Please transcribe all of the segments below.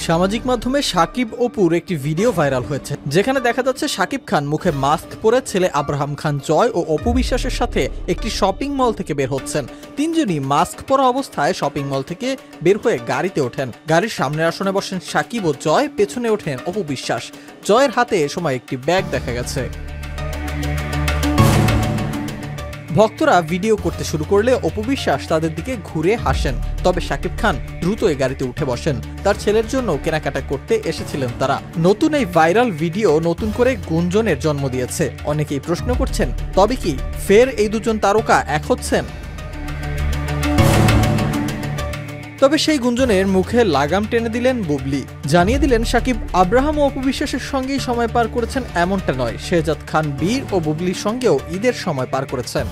সামাজিক মাধ্যমে শাকিব অপুর একটি ভিডিও ভাইরাল হয়েছে, যেখানে দেখা যাচ্ছে শাকিব খান মুখে মাস্ক পরে ছেলে আব্রাহাম খান জয় ও অপু বিশ্বাসের সাথে একটি শপিং মল থেকে বের হচ্ছেন। তিনজনই মাস্ক পরা অবস্থায় শপিং মল থেকে বের হয়ে গাড়িতে ওঠেন। গাড়ির সামনের আসনে বসেন শাকিব ও জয়, পেছনে ওঠেন অপু বিশ্বাস। জয়ের হাতে এ সময় একটি ব্যাগ দেখা গেছে। ভক্তরা ভিডিও করতে শুরু করলে অপু বিশ্বাস তাদের দিকে ঘুরে হাসেন। তবে শাকিব খান দ্রুত এই গাড়িতে উঠে বসেন। তার ছেলের জন্য কেনাকাটা করতে এসেছিলেন তারা। নতুন এই ভাইরাল ভিডিও নতুন করে গুঞ্জনের জন্ম দিয়েছে। অনেকেই প্রশ্ন করছেন, তবে কি ফের এই দুজন তারকা এক হচ্ছেন? তবে সেই গুঞ্জনের মুখে লাগাম টেনে দিলেন বুবলি। জানিয়ে দিলেন শাকিব আব্রাহাম ও অপু বিশ্বাসের সঙ্গেই সময় পার করেছেন এমনটা নয়, শেহজাদ খান বীর ও বুবলির সঙ্গেও ঈদের সময় পার করেছেন।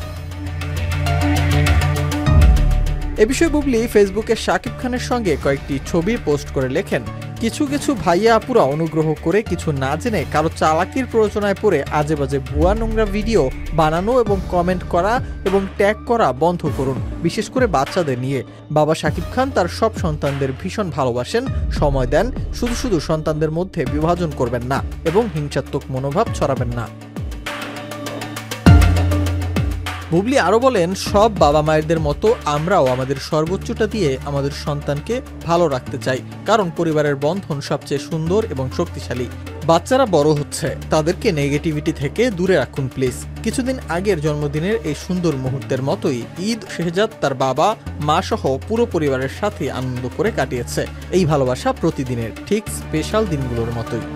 এ বিষয়ে বুবলি ফেসবুকে শাকিব খানের সঙ্গে কয়েকটি ছবি পোস্ট করে লেখেন, কিছু কিছু ভাইয়া আপুরা অনুগ্রহ করে কিছু না জেনে কারো চালাকির প্ররোচনায় পড়ে আজে বাজে ভুয়া নোংরা ভিডিও বানানো এবং কমেন্ট করা এবং ট্যাগ করা বন্ধ করুন, বিশেষ করে বাচ্চাদের নিয়ে। বাবা শাকিব খান তার সব সন্তানদের ভীষণ ভালোবাসেন, সময় দেন। শুধু শুধু সন্তানদের মধ্যে বিভাজন করবেন না এবং হিংসাত্মক মনোভাব ছড়াবেন না। বুবলি আরও বলেন, সব বাবা মায়েরদের মতো আমরাও আমাদের সর্বোচ্চটা দিয়ে আমাদের সন্তানকে ভালো রাখতে চাই, কারণ পরিবারের বন্ধন সবচেয়ে সুন্দর এবং শক্তিশালী। বাচ্চারা বড় হচ্ছে, তাদেরকে নেগেটিভিটি থেকে দূরে রাখুন প্লিজ। কিছুদিন আগের জন্মদিনের এই সুন্দর মুহূর্তের মতোই ঈদ শেহজাদ তার বাবা মা সহ পুরো পরিবারের সাথে আনন্দ করে কাটিয়েছে। এই ভালোবাসা প্রতিদিনের, ঠিক স্পেশাল দিনগুলোর মতোই।